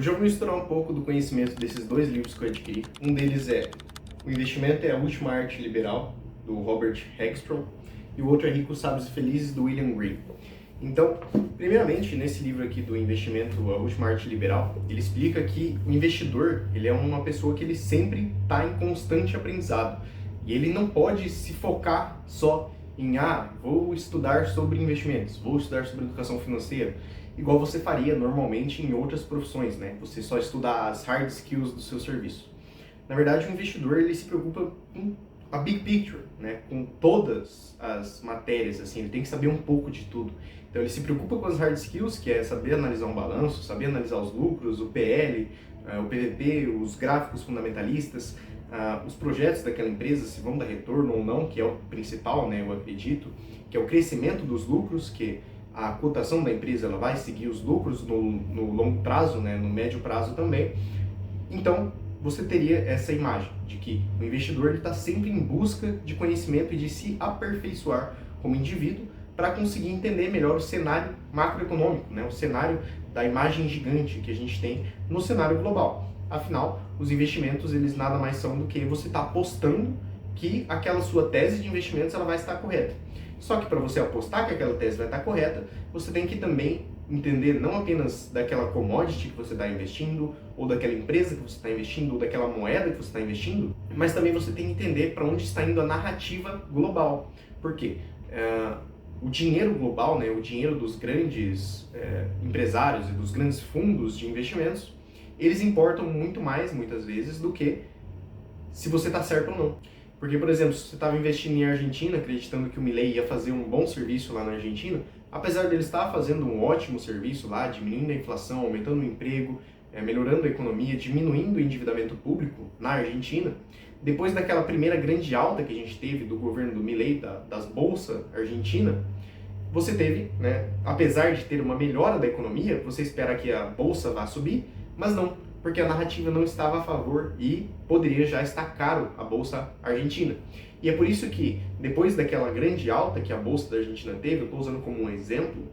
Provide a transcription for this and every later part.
Hoje eu vou misturar um pouco do conhecimento desses dois livros que eu adquiri. Um deles é O Investimento é a Última Arte Liberal, do Robert Hagstrom, e o outro é Ricos, Sábios e Felizes, do William Green. Então, primeiramente, nesse livro aqui do Investimento, a Última Arte Liberal, ele explica que o investidor, ele é uma pessoa que ele sempre está em constante aprendizado. E ele não pode se focar só em, vou estudar sobre investimentos, vou estudar sobre educação financeira, igual você faria normalmente em outras profissões, né? Você só estuda as hard skills do seu serviço. Na verdade, o investidor, ele se preocupa com a big picture, né? Com todas as matérias, assim, ele tem que saber um pouco de tudo. Então, ele se preocupa com as hard skills, que é saber analisar um balanço, saber analisar os lucros, o PL, o PVP, os gráficos fundamentalistas, os projetos daquela empresa, se vão dar retorno ou não, que é o principal, né, eu acredito, que é o crescimento dos lucros, que a cotação da empresa ela vai seguir os lucros no longo prazo, né, no médio prazo também. Então, você teria essa imagem de que o investidor está sempre em busca de conhecimento e de se aperfeiçoar como indivíduo para conseguir entender melhor o cenário macroeconômico, né, o cenário da imagem gigante que a gente tem no cenário global. Afinal, os investimentos, eles nada mais são do que você está apostando que aquela sua tese de investimentos ela vai estar correta. Só que para você apostar que aquela tese vai estar correta, você tem que também entender não apenas daquela commodity que você está investindo, ou daquela empresa que você está investindo, ou daquela moeda que você está investindo, mas também você tem que entender para onde está indo a narrativa global. Por quê? O dinheiro global, né, o dinheiro dos grandes empresários e dos grandes fundos de investimentos, eles importam muito mais, muitas vezes, do que se você está certo ou não. Porque, por exemplo, se você estava investindo em Argentina, acreditando que o Milei ia fazer um bom serviço lá na Argentina, apesar dele estar fazendo um ótimo serviço lá, diminuindo a inflação, aumentando o emprego, melhorando a economia, diminuindo o endividamento público na Argentina, depois daquela primeira grande alta que a gente teve do governo do Milei, das bolsas argentina, você teve, né, apesar de ter uma melhora da economia, você espera que a bolsa vá subir, mas não, porque a narrativa não estava a favor e poderia já estar caro a bolsa argentina. E é por isso que, depois daquela grande alta que a bolsa da Argentina teve, eu estou usando como um exemplo,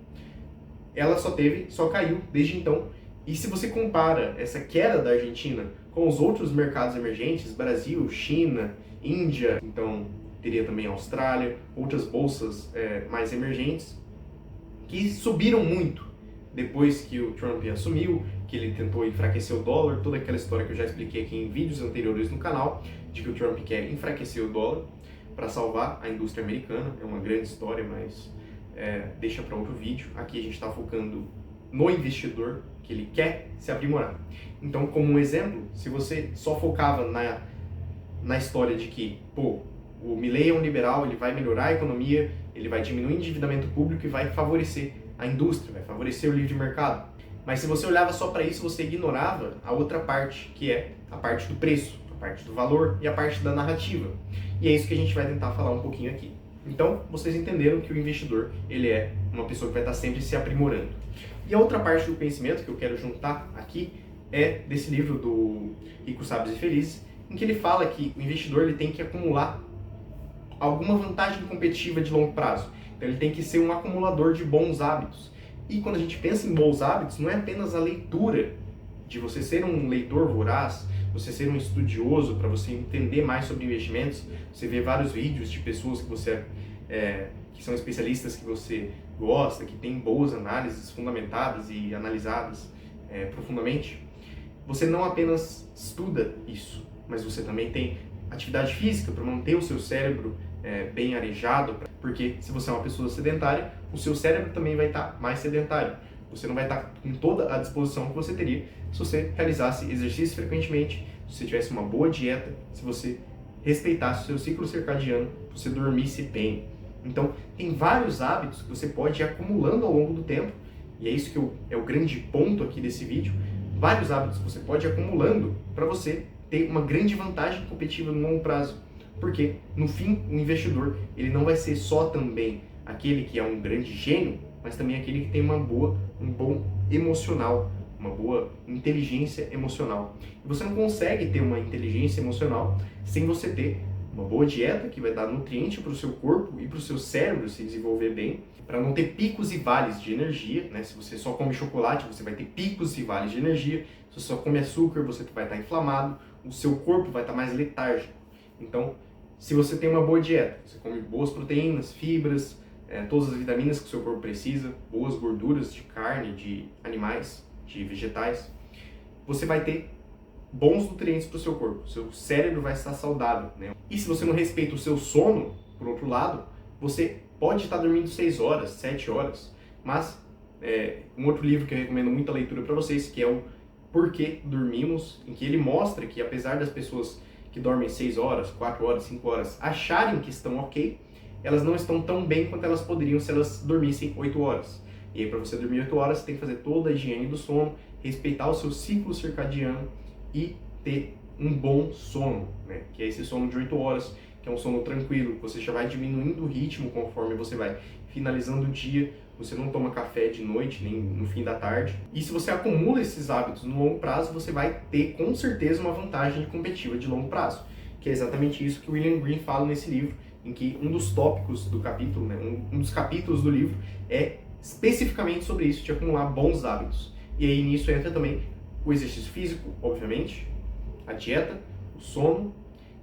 ela só caiu desde então. E se você compara essa queda da Argentina com os outros mercados emergentes, Brasil, China, Índia, então teria também Austrália, outras bolsas mais emergentes, que subiram muito depois que o Trump assumiu, que ele tentou enfraquecer o dólar, toda aquela história que eu já expliquei aqui em vídeos anteriores no canal, de que o Trump quer enfraquecer o dólar para salvar a indústria americana. É uma grande história, mas deixa para outro vídeo. Aqui a gente está focando no investidor, que ele quer se aprimorar. Então, como um exemplo, se você só focava na história de que, o Milei é um liberal, ele vai melhorar a economia, ele vai diminuir o endividamento público e vai favorecer a indústria, vai favorecer o livre mercado. Mas se você olhava só para isso, você ignorava a outra parte, que é a parte do preço, a parte do valor e a parte da narrativa. E é isso que a gente vai tentar falar um pouquinho aqui. Então, vocês entenderam que o investidor, ele é uma pessoa que vai estar sempre se aprimorando. E a outra parte do conhecimento que eu quero juntar aqui é desse livro do Ricos, Sábios e Felizes, em que ele fala que o investidor ele tem que acumular alguma vantagem competitiva de longo prazo. Então ele tem que ser um acumulador de bons hábitos. E quando a gente pensa em bons hábitos, não é apenas a leitura, de você ser um leitor voraz, você ser um estudioso para você entender mais sobre investimentos, você vê vários vídeos de pessoas que são especialistas que você gosta, que tem boas análises fundamentadas e analisadas profundamente. Você não apenas estuda isso, mas você também tem atividade física para manter o seu cérebro bem arejado, porque se você é uma pessoa sedentária, o seu cérebro também vai estar mais sedentário. Você não vai estar com toda a disposição que você teria se você realizasse exercício frequentemente, se você tivesse uma boa dieta, se você respeitasse o seu ciclo circadiano, se você dormisse bem. Então, tem vários hábitos que você pode ir acumulando ao longo do tempo, e é isso que é o grande ponto aqui desse vídeo, vários hábitos que você pode ir acumulando para você ter uma grande vantagem competitiva no longo prazo. Porque, no fim, o investidor ele não vai ser só também aquele que é um grande gênio, mas também aquele que tem um bom emocional, uma boa inteligência emocional. E você não consegue ter uma inteligência emocional sem você ter uma boa dieta que vai dar nutriente para o seu corpo e para o seu cérebro se desenvolver bem, para não ter picos e vales de energia, né? Se você só come chocolate, você vai ter picos e vales de energia. Se você só come açúcar, você vai estar inflamado, o seu corpo vai estar mais letárgico. Então, se você tem uma boa dieta, você come boas proteínas, fibras, todas as vitaminas que o seu corpo precisa, boas gorduras de carne, de animais, de vegetais, você vai ter bons nutrientes para o seu corpo, seu cérebro vai estar saudável, né? E se você não respeita o seu sono, por outro lado, você pode estar dormindo 6 horas, 7 horas, mas um outro livro que eu recomendo muito a leitura para vocês, que é o Porquê Dormimos, em que ele mostra que apesar das pessoas que dormem 6 horas, 4 horas, 5 horas, acharem que estão ok, elas não estão tão bem quanto elas poderiam se elas dormissem 8 horas. E aí, para você dormir 8 horas, você tem que fazer toda a higiene do sono, respeitar o seu ciclo circadiano e ter um bom sono, né? Que é esse sono de 8 horas, que é um sono tranquilo, que você já vai diminuindo o ritmo conforme você vai finalizando o dia, você não toma café de noite, nem no fim da tarde. E se você acumula esses hábitos no longo prazo, você vai ter com certeza uma vantagem competitiva de longo prazo, que é exatamente isso que o William Green fala nesse livro, em que um dos tópicos do capítulo, né, um dos capítulos do livro é especificamente sobre isso, de acumular bons hábitos. E aí nisso entra também o exercício físico, obviamente, a dieta, o sono.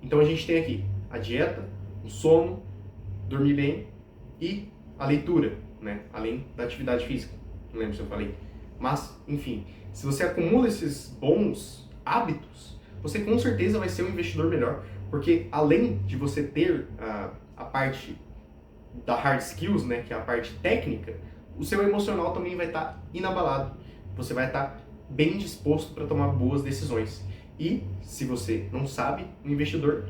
Então a gente tem aqui a dieta, o sono, dormir bem e a leitura, né? Além da atividade física. Não lembro se eu falei. Mas, enfim, se você acumula esses bons hábitos, você com certeza vai ser um investidor melhor, porque além de você ter a parte da hard skills, né, que é a parte técnica, o seu emocional também vai estar inabalado. Você vai estar bem disposto para tomar boas decisões. E, se você não sabe, o investidor,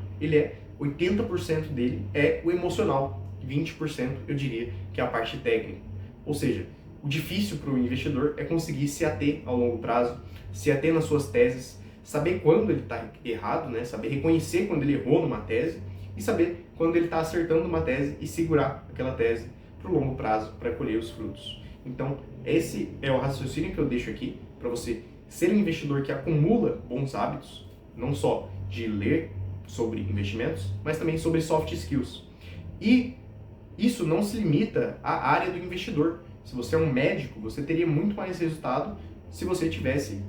80% dele é o emocional, 20% eu diria que é a parte técnica. Ou seja, o difícil para o investidor é conseguir se ater ao longo prazo, se ater nas suas teses, saber quando ele está errado, né? Saber reconhecer quando ele errou numa tese e saber quando ele está acertando uma tese e segurar aquela tese para o longo prazo para colher os frutos. Então, esse é o raciocínio que eu deixo aqui para você ser um investidor que acumula bons hábitos, não só de ler sobre investimentos, mas também sobre soft skills. E isso não se limita à área do investidor. Se você é um médico, você teria muito mais resultado se você tivesse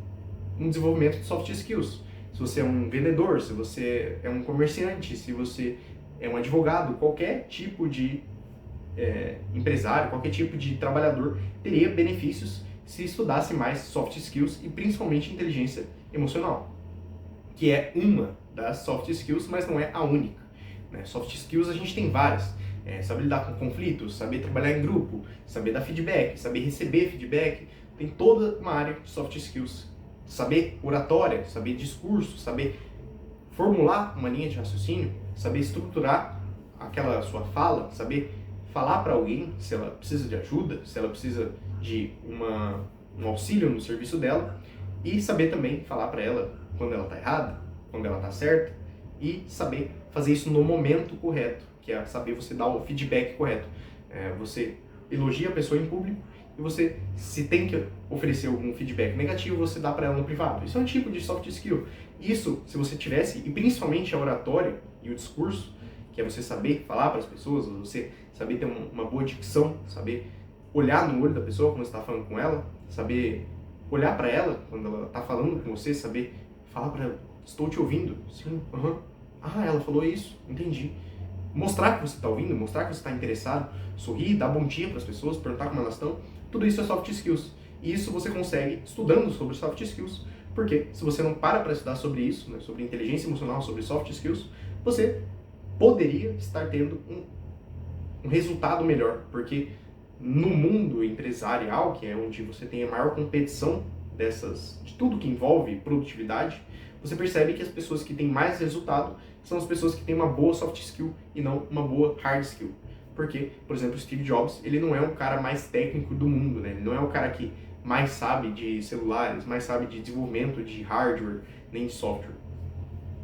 um desenvolvimento de soft skills. Se você é um vendedor, se você é um comerciante, se você é um advogado, qualquer tipo de empresário, qualquer tipo de trabalhador teria benefícios se estudasse mais soft skills e principalmente inteligência emocional, que é uma das soft skills, mas não é a única, né? Soft skills a gente tem várias. Saber lidar com conflitos, saber trabalhar em grupo, saber dar feedback, saber receber feedback, tem toda uma área de soft skills. Saber oratória, saber discurso, saber formular uma linha de raciocínio, saber estruturar aquela sua fala, saber falar para alguém se ela precisa de ajuda, se ela precisa de um auxílio no serviço dela, e saber também falar para ela quando ela está errada, quando ela está certa, e saber fazer isso no momento correto, que é saber você dar o feedback correto. Você elogia a pessoa em público e você, se tem que oferecer algum feedback negativo, você dá para ela no privado. Isso é um tipo de soft skill. Isso, se você tivesse, e principalmente a oratória e o discurso, que é você saber falar para as pessoas, você saber ter uma boa dicção, saber olhar no olho da pessoa quando você está falando com ela, saber olhar para ela quando ela está falando com você, saber falar para ela, estou te ouvindo, sim, ela falou isso, entendi. Mostrar que você está ouvindo, mostrar que você está interessado, sorrir, dar bom dia para as pessoas, perguntar como elas estão, tudo isso é soft skills. E isso você consegue estudando sobre soft skills, porque se você não para estudar sobre isso, né, sobre inteligência emocional, sobre soft skills, você poderia estar tendo um resultado melhor, porque no mundo empresarial, que é onde você tem a maior competição de tudo que envolve produtividade, você percebe que as pessoas que têm mais resultado são as pessoas que têm uma boa soft skill e não uma boa hard skill. Porque, por exemplo, o Steve Jobs, ele não é o cara mais técnico do mundo, né? Ele não é o cara que mais sabe de celulares, mais sabe de desenvolvimento de hardware, nem de software.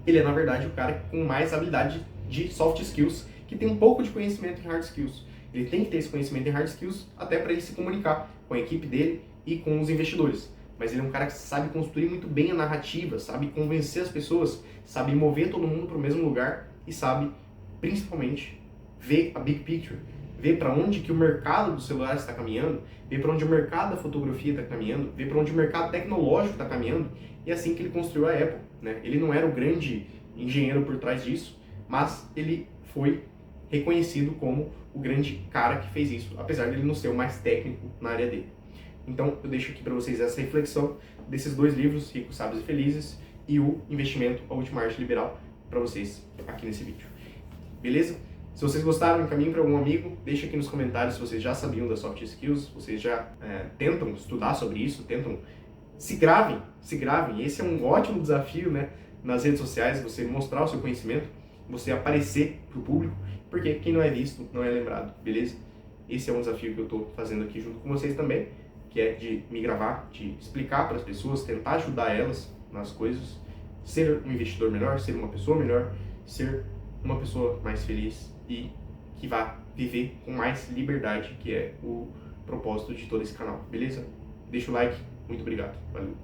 Ele é, na verdade, o cara com mais habilidade de soft skills, que tem um pouco de conhecimento em hard skills. Ele tem que ter esse conhecimento em hard skills até para ele se comunicar com a equipe dele e com os investidores. Mas ele é um cara que sabe construir muito bem a narrativa, sabe convencer as pessoas, sabe mover todo mundo para o mesmo lugar e sabe principalmente, ver a big picture, ver para onde que o mercado dos celulares está caminhando, ver para onde o mercado da fotografia está caminhando, ver para onde o mercado tecnológico está caminhando, e é assim que ele construiu a Apple, né? Ele não era o grande engenheiro por trás disso, mas ele foi reconhecido como o grande cara que fez isso, apesar de ele não ser o mais técnico na área dele. Então eu deixo aqui para vocês essa reflexão desses dois livros, Ricos, Sábios e Felizes, e o Investimento, a Última Arte Liberal, para vocês aqui nesse vídeo. Beleza? Se vocês gostaram, encaminhem para algum amigo, deixa aqui nos comentários se vocês já sabiam das soft skills, vocês já tentam estudar sobre isso, se gravem, esse é um ótimo desafio, né, nas redes sociais, você mostrar o seu conhecimento, você aparecer para o público, porque quem não é visto não é lembrado, beleza? Esse é um desafio que eu estou fazendo aqui junto com vocês também, que é de me gravar, de explicar para as pessoas, tentar ajudar elas nas coisas, ser um investidor melhor, ser uma pessoa melhor, ser uma pessoa mais feliz e que vá viver com mais liberdade, que é o propósito de todo esse canal, beleza? Deixa o like, muito obrigado, valeu!